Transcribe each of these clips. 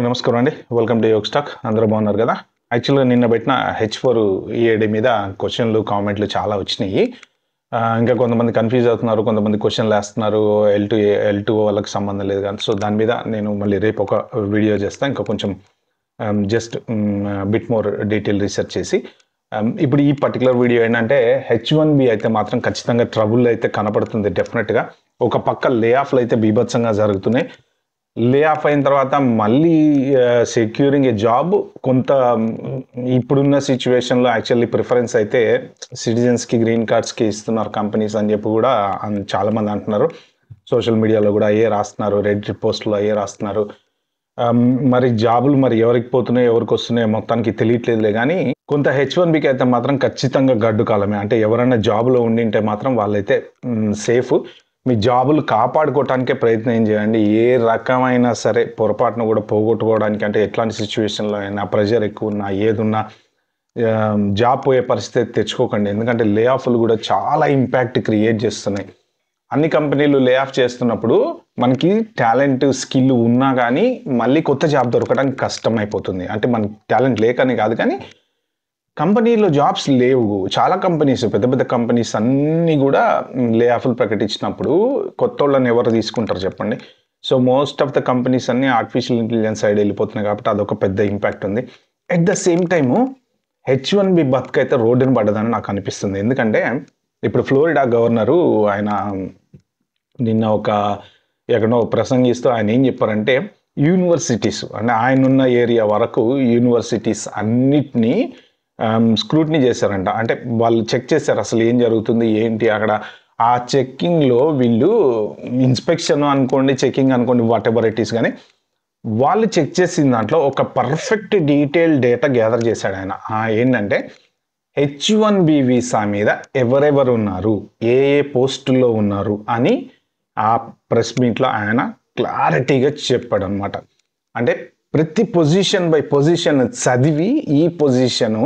నమస్కారం అండి. Welcome to యోగ్ స్టాక్. అందరూ బాగున్నారు కదా? యాక్చువల్‌గా నిన్న పెట్టిన H4 ఈఏడీ మీద క్వెషన్‌లు, కామెంట్‌లు చాలా వచ్చినాయి. ఇంకా కొంతమంది కన్‌ఫ్యూజ్ అవుతున్నారు. కొంతమంది క్వెషన్‌లేస్తున్నారు. L2 వాళ్ళకి సంబంధం లేదు కానీ. సో, దాని మీద నేను మళ్ళీ రేపు ఒక వీడియో చేస్తా. ఇంకా కొంచెం just bit more detail research చేసి ఇప్పుడు ఈ పర్టిక్యులర్ వీడియో ఏంటంటే H1B అయితే మాత్రం ఖచ్చితంగా ట్రబుల్ అయితే కనపడుతుంది డెఫినెట్‌గా. ఒక పక్క లే ఆఫ్‌లు అయితే బీభత్సంగా జరుగుతున్నాయి. లే ఆఫ్ అయిన తర్వాత మళ్ళీ సెక్యూరింగ్ ఏ జాబ్ కొంత ఇప్పుడున్న సిచ్యువేషన్‌లో యాక్చువల్లీ ప్రిఫరెన్స్ అయితే సిటిజన్స్‌కి, గ్రీన్ కార్డ్స్‌కి ఇస్తున్నారు కంపెనీస్ అని చెప్పి కూడా చాలామంది అంటున్నారు. సోషల్ మీడియాలో కూడా అయ్యే రాస్తున్నారు. రెడ్డిట్ పోస్ట్‌లో అయ్యే రాస్తున్నారు. మరి జాబులు మరి ఎవరికి పోతున్నాయో, ఎవరికి వస్తున్నాయో మొత్తానికి తెలియట్లేదులే గానీ, కొంత H1Bకి అయితే మాత్రం ఖచ్చితంగా గడ్డు కాలమే. అంటే ఎవరైనా జాబ్‌లో ఉండింటే మాత్రం వాళ్ళైతే సేఫ్. మీ జాబులు కాపాడుకోవటానికే ప్రయత్నం చేయండి. ఏ రకమైన సరే పొరపాటున కూడా పోగొట్టుకోవడానికి అంటే ఎట్లాంటి సిచ్యువేషన్‌లో అయినా ప్రెషర్ ఎక్కువున్నా, ఏదున్నా జాబ్ పోయే పరిస్థితి తెచ్చుకోకండి. ఎందుకంటే లే ఆఫ్‌లు కూడా చాలా ఇంపాక్ట్ క్రియేట్ చేస్తున్నాయి. అన్ని కంపెనీలు లే ఆఫ్ చేస్తున్నప్పుడు మనకి టాలెంట్, స్కిల్ ఉన్నా గానీ మళ్ళీ కొత్త జాబ్ దొరకడానికి కష్టమైపోతుంది. అంటే మనకి టాలెంట్ లేకని కాదు కానీ కంపెనీలో జాబ్స్ లేవు. చాలా కంపెనీస్ పెద్ద పెద్ద కంపెనీస్ అన్నీ గూడా లే ఆఫ్‌లు ప్రకటించినప్పుడు కొత్తోళ్ళని ఎవరు తీసుకుంటారు చెప్పండి? So, most of the companies అన్నీ ఆర్టిఫిషియల్ ఇంటెలిజెన్స్ సైడ్ ఎళ్ళిపోతున్నాయి కాబట్టి అదొక పెద్ద ఇంపాక్ట్ ఉంది. At the same time H1B బతుకైతే రోడ్డున పడ్డదని నాకు అనిపిస్తుంది. ఎందుకంటే ఇప్పుడు ఫ్లోరిడా గవర్నరు ఆయన నిన్న ఎక్కడో ప్రసంగిస్తూ ఆయన ఏం చెప్పారంటే యూనివర్సిటీస్ అంటే ఆయనున్న ఏరియా వరకు యూనివర్సిటీస్ అన్నిటిని స్క్రూటినీ చేశారంట. అంటే వాళ్ళు చెక్ చేశారు అసలు ఏం జరుగుతుంది, ఏంటి అక్కడ. ఆ చెక్కింగ్‌లో వీళ్ళు ఇన్స్‌పెక్షన్ అనుకోండి, చెకింగ్ అనుకోండి, వాటెవర్ ఇట్ ఈస్ గానీ, వాళ్ళు చెక్ చేసిన దాంట్లో ఒక పర్ఫెక్ట్ డీటెయిల్ డేటా గ్యాదర్ చేశాడాయన. ఏంటంటే H1B వీసా మీద ఎవరెవరు ఉన్నారు, ఏ ఏ పోస్టుల్లో ఉన్నారు అని ఆ ప్రెస్ మీట్‌లో ఆయన క్లారిటీగా చెప్పాడనమాట. అంటే ప్రతి పొజిషన్ బై పొజిషన్ చదివి ఈ పొజిషను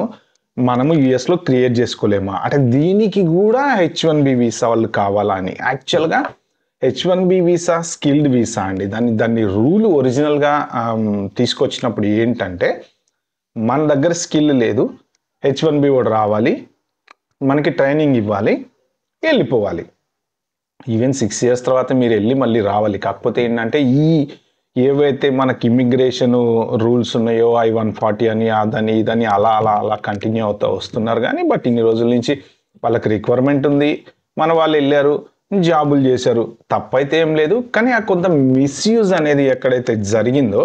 మనము యూఎస్‌లో క్రియేట్ చేసుకోలేమా? అంటే దీనికి కూడా H1B వీసా వాళ్ళు కావాలా అని. యాక్చువల్‌గా H1B వీసా స్కిల్డ్ వీసా అండి. దాన్ని రూల్ ఒరిజినల్‌గా తీసుకొచ్చినప్పుడు ఏంటంటే మన దగ్గర స్కిల్ లేదు. H1B వాడు రావాలి. మనకి ట్రైనింగ్ ఇవ్వాలి. వెళ్ళిపోవాలి. ఈవెన్ 6 ఇయర్స్ తర్వాత మీరెళ్ళి మళ్ళీ రావాలి. కాకపోతే ఏంటంటే ఏవైతే మనకి ఇమ్మిగ్రేషను రూల్స్ ఉన్నాయో I-140 అని, అదని, ఇదని అలా కంటిన్యూ అవుతా వస్తున్నారు గానీ, బట్ ఇన్ని రోజుల నుంచి వాళ్ళకి రిక్వైర్మెంట్ ఉంది. మన వాళ్ళు ఎళ్లారు, జాబులు చేశారు. తప్పైతే ఏం లేదు. కానీ ఆ కొంత మిస్‌యూజ్ అనేది ఎక్కడైతే జరిగిందో,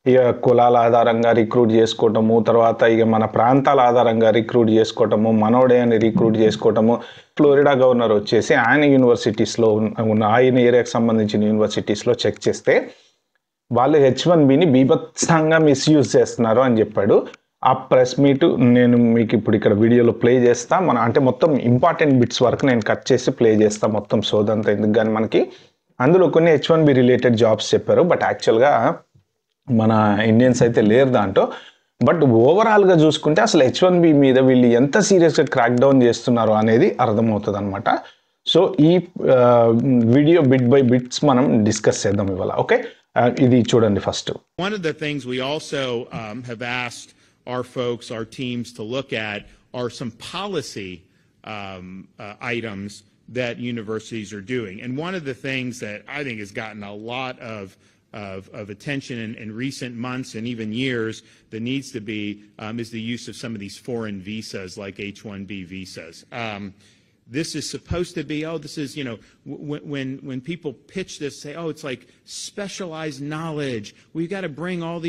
ఇక కులాల ఆధారంగా రిక్రూట్ చేసుకోవటము, తర్వాత ఇక మన ప్రాంతాల ఆధారంగా రిక్రూట్ చేసుకోవటము, మనోడే అని రిక్రూట్ చేసుకోవటము. ఫ్లోరిడా గవర్నర్ వచ్చేసి ఆయన యూనివర్సిటీస్‌లో ఉన్న ఆయన ఏరియాకి సంబంధించిన యూనివర్సిటీస్‌లో చెక్ చేస్తే వాళ్ళు H1Bని బీభత్సంగా మిస్‌యూజ్ చేస్తున్నారు అని చెప్పాడు. ఆ ప్రెస్ మీట్ నేను మీకు ఇప్పుడు ఇక్కడ వీడియోలో ప్లే చేస్తా. అంటే మొత్తం ఇంపార్టెంట్ బిట్స్ వరకు నేను కట్ చేసి ప్లే చేస్తా మొత్తం సోదంతా. ఎందుకు గాని మనకి అందులో కొన్ని H1B రిలేటెడ్ జాబ్స్ చెప్పారు. బట్ యాక్చువల్‌గా మన ఇండియన్స్ అయితే లేరు దాంట్లో. బట్ ఓవరాల్‌గా చూసుకుంటే అసలు H1B మీద వీళ్ళు ఎంత సీరియస్‌గా క్రాక్ డౌన్ చేస్తున్నారు అనేది అర్థమవుతదనమాట. సో, ఈ వీడియో బిట్ బై బిట్స్ మనం డిస్కస్ చేద్దాం ఇవాళ. ఓకే. ఇది చూడండి first. One of the things we also have asked our folks, our teams to look at are some policy items that universities are doing. And one of the things that I think has gotten a lot of attention in recent months and even years that needs to be is the use of some of these foreign visas like H-1B visas. This is supposed to be, this is, when people pitch this, say, it's like specialized knowledge. We've got to bring all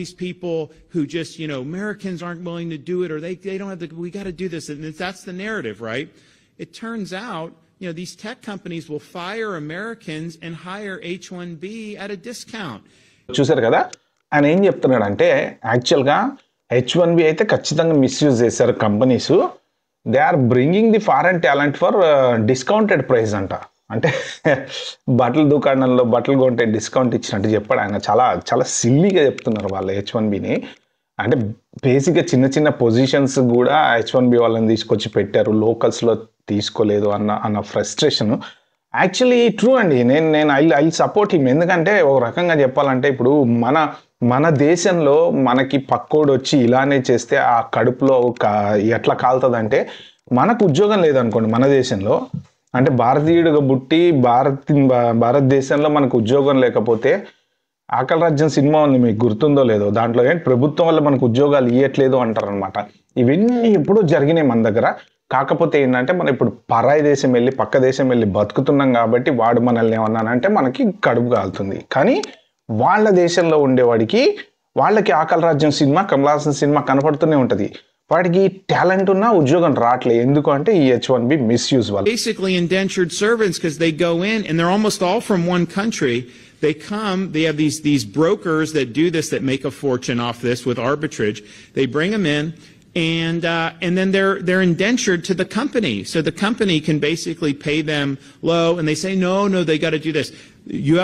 these people who just, Americans aren't willing to do it, or they don't have we got to do this. And that's the narrative, right? It turns out, these tech companies will fire Americans and hire H-1B at a discount. చూశారు కదా? ఆయన ఏం చెప్తున్నాడంటే యాక్చువల్‌గా H1B అయితే ఖచ్చితంగా misuse చేశారు companies. They are bringing the foreign talent for discounted price అంట. అంటే బట్టల దుకాణంలో బట్టలు కొంటే డిస్కౌంట్ ఇచ్చినట్టు చెప్పాడు ఆయన. చాలా చాలా సిల్లీగా చెప్తున్నారు వాళ్ళు H1Bని. అంటే బేసిక్‌గా చిన్న పొజిషన్స్ కూడా H1B వాళ్ళని తీసుకొచ్చి పెట్టారు. లోకల్స్‌లో తీసుకోలేదు అన్న ఫ్రస్ట్రేషన్ యాక్చువల్లీ ట్రూ అండి. నేను ఐ సపోర్ట్ హిమ్. ఎందుకంటే ఒక రకంగా చెప్పాలంటే ఇప్పుడు మన మన దేశంలో మనకి పక్కోడు వచ్చి ఇలానే చేస్తే ఆ కడుపులో ఎట్లా కాలుతుందంటే, మనకు ఉద్యోగం లేదనుకోండి మన దేశంలో, అంటే భారతీయుడిగా పుట్టి భారతదేశంలో మనకు ఉద్యోగం లేకపోతే, ఆకలి రాజ్యం సినిమా ఉంది, మీకు గుర్తుందో లేదో, దాంట్లో ఏంటి ప్రభుత్వం వల్ల మనకు ఉద్యోగాలు ఇవ్వట్లేదు అంటారనమాట. ఇవన్నీ ఎప్పుడూ జరిగినాయి మన దగ్గర. కాకపోతే ఏంటంటే మనం ఇప్పుడు పరాయి దేశం వెళ్ళి పక్క దేశం వెళ్ళి బతుకుతున్నాం కాబట్టి వాడు మనల్ని ఏమన్నానంటే మనకి కడుపు కాలుతుంది. కానీ వాళ్ళ దేశంలో ఉండేవాడికి వాళ్ళకి ఆకలి రాజ్యం సినిమా, కమల్ హాసన్ సినిమా కనపడుతూనే ఉంటుంది. వాడికి టాలెంట్ ఉన్నా ఉద్యోగం రావట్లేదు. ఎందుకు అంటే ఈ H1B మిస్యూజ్ వల్ల. Basically indentured servants, because they go in and they're almost all from one country. They come, they have these brokers that do this, that make a fortune off this with arbitrage. They bring them in, and then they're indentured to the company. So the company can basically pay them low, and they say, no, they got to do this. You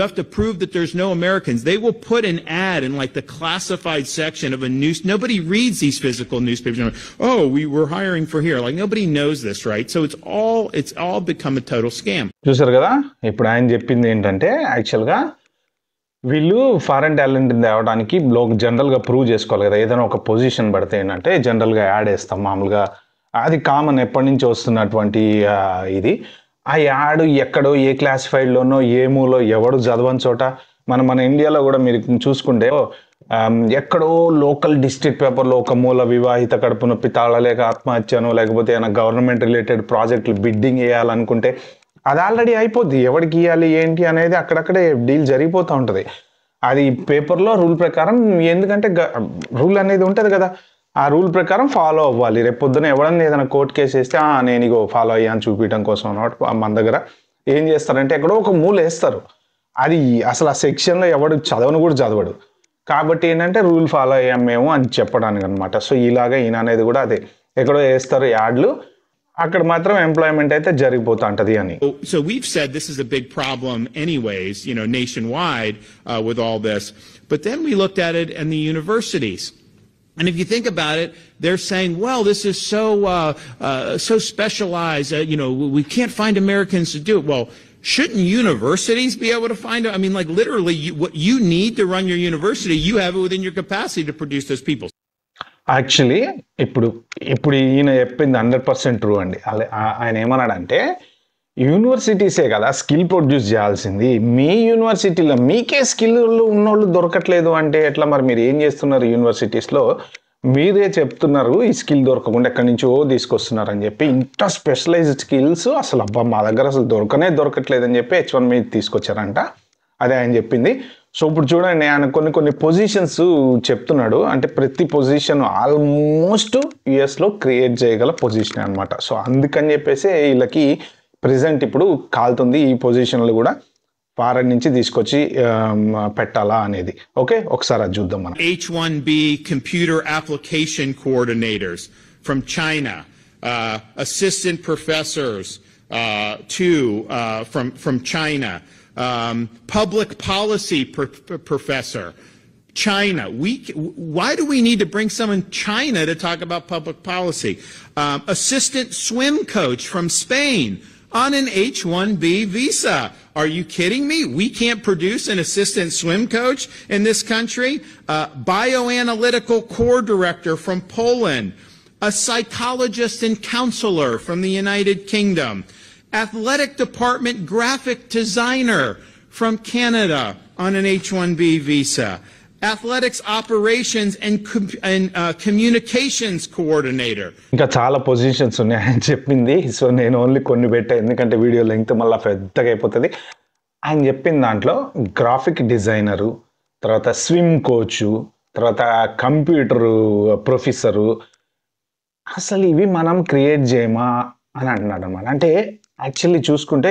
have to prove that there's no Americans. They will put an ad in like the classified section of a news. Nobody reads these physical newspapers. Oh, we're hiring for here. Like nobody knows this, right? So it's all become a total scam. చూసారు కదా, ఇప్పుడు ఆయన చెప్పింది ఏంటంటే, యాక్చువల్గా వీళ్ళు foreign talent తేవడానికి జనరల్గా ప్రూవ్ చేసుకోవాలి కదా. ఏదైనా ఒక పొజిషన్ పడితే ఏంటంటే జనరల్గా యాడ్ వేస్తాం మామూలుగా. అది కామన్, ఎప్పటి నుంచి వస్తున్నటువంటి ఇది. ఆ యాడ్ ఎక్కడో ఏ క్లాసిఫైడ్లోనో ఏ మూలో ఎవడు చదవని చోట, మన ఇండియాలో కూడా మీరు చూసుకుంటే ఎక్కడో లోకల్ డిస్ట్రిక్ట్ పేపర్లో ఒక మూల వివాహిత కడుపు నొప్పి, తాళలేక ఆత్మహత్యను, లేకపోతే ఏమైనా గవర్నమెంట్ రిలేటెడ్ ప్రాజెక్టులు బిడ్డింగ్ వేయాలనుకుంటే అది ఆల్రెడీ అయిపోద్ది. ఎవరికి ఇవ్వాలి ఏంటి అనేది అక్కడక్కడే డీల్ జరిగిపోతూ ఉంటుంది. అది పేపర్లో రూల్ ప్రకారం, ఎందుకంటే రూల్ అనేది ఉంటుంది కదా, ఆ రూల్ ప్రకారం ఫాలో అవ్వాలి. రేపు పొద్దున ఎవడన్నా ఏదైనా కోర్టు కేసు వేస్తే నేను ఇగో ఫాలో అయ్యాను చూపించడం కోసం అన్నమాట. మన దగ్గర ఏం చేస్తారంటే ఎక్కడో ఒక మూల వేస్తారు. అది అసలు ఆ సెక్షన్లో ఎవడు చదవను కూడా చదవడు. కాబట్టి ఏంటంటే రూల్ ఫాలో అయ్యాం మేము అని చెప్పడానికి అనమాట. సో ఇలాగా ఈయన అనేది కూడా అదే, ఎక్కడో వేస్తారు యాడ్లు, అక్కడ మాత్రం ఎంప్లాయ్మెంట్ అయితే జరిగిపోతా ఉంటది అని. So we've said this is a big problem anyways, nationwide with all this. But then we looked at it in the universities. And if you think about it, they're saying, well, this is so specialized, we can't find Americans to do it. Well, shouldn't universities be able to find it? I mean, like literally what you need to run your university, you have it within your capacity to produce those people. Actually ఇప్పుడు ఈయన చెప్పింది 100% true అండి. ఆయన ఏమన్నాడంటే, యూనివర్సిటీసే కదా skill produce చేయాల్సింది. మీ యూనివర్సిటీలో మీకే స్కిల్ ఉన్నోళ్ళు దొరకట్లేదు అంటే ఎట్లా? మరి మీరు ఏం చేస్తున్నారు యూనివర్సిటీస్లో? మీరే చెప్తున్నారు ఈ స్కిల్ దొరకకుండా ఎక్కడి నుంచో తీసుకొస్తున్నారు అని చెప్పి. ఇంత స్పెషలైజ్డ్ స్కిల్స్ అసలు మా దగ్గర అసలు దొరకట్లేదని చెప్పి H1B తీసుకొచ్చారంట. అదే ఆయన చెప్పింది. సో ఇప్పుడు చూడండి, ఆయన కొన్ని పొజిషన్స్ చెప్తున్నాడు. అంటే ప్రతి పొజిషన్ ఆల్మోస్ట్ యుఎస్లో క్రియేట్ చేయగల పొజిషన్ అనమాట. సో అందుకని చెప్పేసి వీళ్ళకి ప్రెజెంట్ ఇప్పుడు కాలుతుంది. ఈ పొజిషన్లు కూడా ఫారెన్ నుంచి తీసుకొచ్చి పెట్టాలా అనేది. ఓకే, ఒకసారి అది చూద్దాం మనం. H1B computer application coordinators from China, assistant professors from China, public policy professor, China. Why do we need to bring someone China to talk about public policy? Assistant swim coach from Spain on an H1B visa. Are you kidding me? We can't produce an assistant swim coach in this country. Bioanalytical core director from Poland. A psychologist and counselor from the United Kingdom. Athletic department graphic designer from Canada on an H1B visa. Athletics operations and communications coordinator. ఇంకా చాలా positions ఉన్నాయి ఆయన చెప్పింది. So నేను only కొన్ని పెట్టా, ఎందుకంటే video length మళ్ళీ పెద్దగా అయిపోతుంది. ఆయన చెప్పిన దాంట్లో గ్రాఫిక్ డిజైనరు, తర్వాత స్విమ్ కోచు, తర్వాత కంప్యూటర్ ప్రొఫెసరు, అసలు ఇవి మనం క్రియేట్ చేయమా అని అంటున్నాడు అనమాట. అంటే యాక్చువల్లీ చూసుకుంటే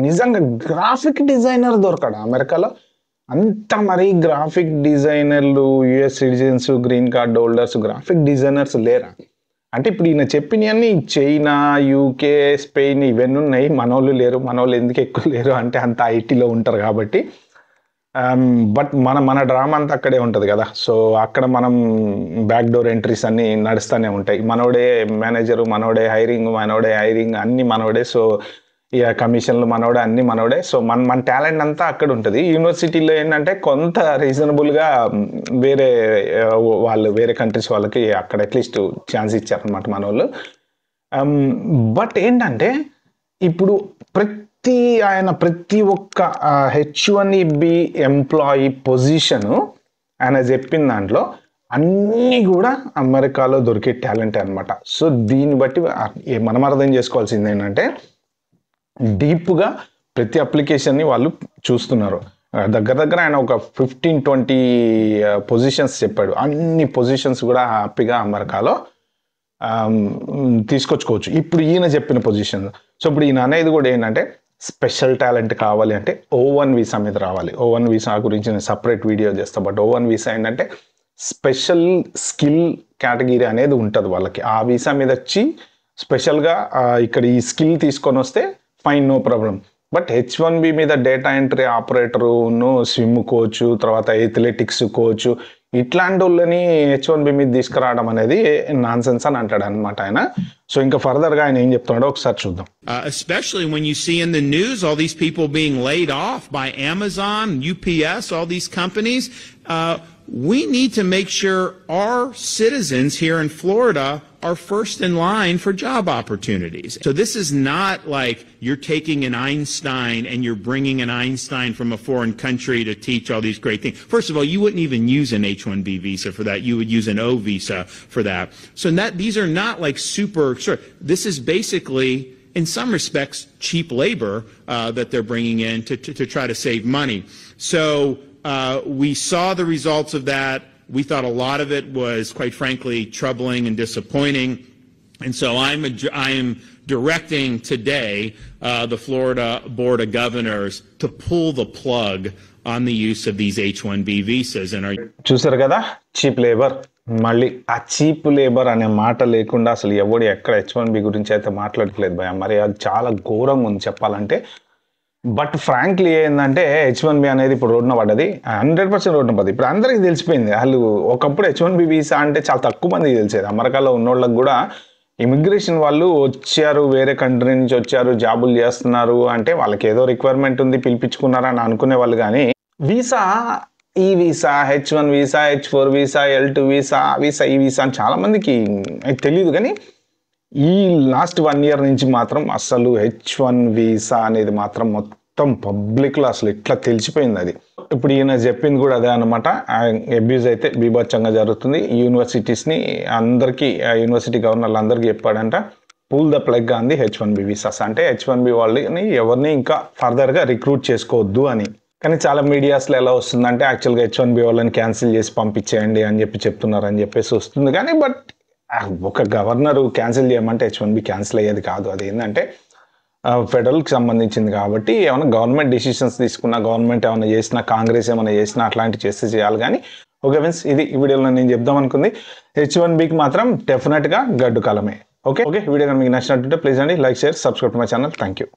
నిజంగా గ్రాఫిక్ డిజైనర్ దొరకడా అమెరికాలో? అంత మరి గ్రాఫిక్ డిజైనర్లు, US citizens, green card holders, graphic designers లేరా? అంటే ఇప్పుడు ఈయన చెప్పినవన్నీ చైనా, యూకే, స్పెయిన్ ఇవన్నీ ఉన్నాయి. మనోళ్ళు లేరు. మనోళ్ళు ఎందుకు ఎక్కువ లేరు అంటే అంత ఐటీలో ఉంటారు కాబట్టి. బట్ మన డ్రామా అంతా అక్కడే ఉంటుంది కదా. సో అక్కడ మనం బ్యాక్ డోర్ ఎంట్రీస్ అన్నీ నడుస్తూనే ఉంటాయి. మనోడే మేనేజరు, మనోడే హైరింగ్ అన్నీ మనోడే. సో ఇక కమిషన్లు మనోడే, అన్ని మనోడే. సో మన టాలెంట్ అంతా అక్కడ ఉంటుంది. యూనివర్సిటీలో ఏంటంటే కొంత రీజనబుల్గా వేరే వాళ్ళు వేరే కంట్రీస్ వాళ్ళకి అక్కడ అట్లీస్ట్ ఛాన్స్ ఇచ్చారనమాట మన వాళ్ళు. బట్ ఏంటంటే ఇప్పుడు ప్రతి ఒక్క H1B ఎంప్లాయీ పొజిషను ఆయన చెప్పిన దాంట్లో అన్నీ కూడా అమెరికాలో దొరికే టాలెంట్ అనమాట. సో దీన్ని బట్టి మనం అర్థం చేసుకోవాల్సింది ఏంటంటే డీప్గా ప్రతి అప్లికేషన్ని వాళ్ళు చూస్తున్నారు. దగ్గర ఆయన ఒక 15-20 పొజిషన్స్ చెప్పాడు. అన్ని పొజిషన్స్ కూడా హ్యాపీగా అమెరికాలో తీసుకొచ్చుకోవచ్చు ఇప్పుడు ఈయన చెప్పిన పొజిషన్. సో ఇప్పుడు ఈయన అనేది కూడా ఏంటంటే స్పెషల్ టాలెంట్ కావాలి అంటే O1 వీసా మీద రావాలి. O1 వీసా గురించి నేను సపరేట్ వీడియో చేస్తాను. బట్ O1 వీసా ఏంటంటే స్పెషల్ స్కిల్ కేటగిరీ అనేది ఉంటుంది వాళ్ళకి. ఆ వీసా మీద వచ్చి స్పెషల్గా ఇక్కడ ఈ స్కిల్ తీసుకొని వస్తే fine, no problem. But H1B మీద డేటా ఎంట్రీ ఆపరేటరును, స్విమ్ కోచ్, తర్వాత ఎథ్లెటిక్స్ కోచ్ ఇట్లాంటి వాళ్ళని H1B మీద తీసుకురావడం అనేది నాన్ సెన్స్ అని అంటాడు అనమాట ఆయన. సో ఇంకా ఫర్దర్గా ఆయన ఏం చెప్తున్నాడో ఒకసారి చూద్దాం. Especially when you see in the news all these people being laid off by Amazon, UPS, all these companies, we need to make sure our citizens here in Florida are first in line for job opportunities. So this is not like you're taking an Einstein and you're bringing an Einstein from a foreign country to teach all these great things. First of all, you wouldn't even use an H-1B visa for that. You would use an O visa for that. So these are not like super, sure. This is basically, in some respects, cheap labor that they're bringing in to try to save money. So we saw the results of that. We thought a lot of it was, quite frankly, troubling and disappointing. And so I am directing today the Florida Board of Governors to pull the plug on the use of these H-1B visas. చూసారు కదా, cheap labour. మళ్ళీ ఆ cheap labour అనే మాట లేకుండా అసలు ఎవడు ఎక్కడ H1B గురించి అయితే మాట్లాడట్లేదు భయ. మరి అది చాలా ఘోరంగా ఉంది చెప్పాలంటే. బట్ ఫ్రాంక్లీ ఏంటంటే H1B అనేది ఇప్పుడు రోడ్డున పడ్డది, 100% రోడ్డున పడ్డది. ఇప్పుడు అందరికీ తెలిసిపోయింది. వాళ్ళు ఒకప్పుడు H1B వీసా అంటే చాలా తక్కువ మందికి తెలిసేది. అమెరికాలో ఉన్నోళ్ళకి కూడా ఇమిగ్రేషన్ వాళ్ళు వచ్చారు, వేరే కంట్రీ నుంచి వచ్చారు, జాబులు చేస్తున్నారు అంటే వాళ్ళకి ఏదో రిక్వైర్మెంట్ ఉంది పిలిపించుకున్నారని అనుకునే వాళ్ళు. కానీ వీసా, ఈ visa, H1 visa, H4 visa, L2 visa, ఈ వీసా అని చాలా మందికి తెలియదు. కానీ ఈ లాస్ట్ 1 year నుంచి మాత్రం అసలు H1 వీసా అనేది మాత్రం మొత్తం పబ్లిక్లో అసలు ఇట్లా తెలిసిపోయింది అది. ఇప్పుడు ఈయన చెప్పింది కూడా అదే అనమాట. అబ్యూజ్ అయితే బీభత్సంగా జరుగుతుంది. యూనివర్సిటీస్ని అందరికీ, యూనివర్సిటీ గవర్నర్లు అందరికీ చెప్పాడంట, pull the plug on the H1B visas. అంటే H1B వాళ్ళని ఎవరిని ఇంకా ఫర్దర్గా రిక్రూట్ చేసుకోవద్దు అని. కానీ చాలా మీడియాస్లో ఎలా వస్తుందంటే యాక్చువల్గా H1B వాళ్ళని క్యాన్సిల్ చేసి పంపించేయండి అని చెప్తున్నారని చెప్పేసి వస్తుంది. కానీ బట్ ఒక గవర్నరు క్యాన్సిల్ చేయమంటే H1B క్యాన్సిల్ అయ్యేది కాదు. అది ఏంటంటే ఫెడరల్కి సంబంధించింది కాబట్టి ఏమైనా గవర్నమెంట్ డిసిషన్స్ తీసుకున్నా, గవర్నమెంట్ ఏమైనా చేసినా, కాంగ్రెస్ ఏమైనా చేసినా అట్లాంటివి చేస్తే చేయాలి. కానీ ఓకే ఫ్రెండ్స్, ఇది ఈ వీడియోలో నేను చెప్దాం అనుకుంది. H1Bకి మాత్రం డెఫినెట్గా గడ్డు కాలమే. ఓకే, వీడియో మీకు నచ్చినట్టుంటే ప్లీజ్ అండి like, share, subscribe to my channel. Thank you.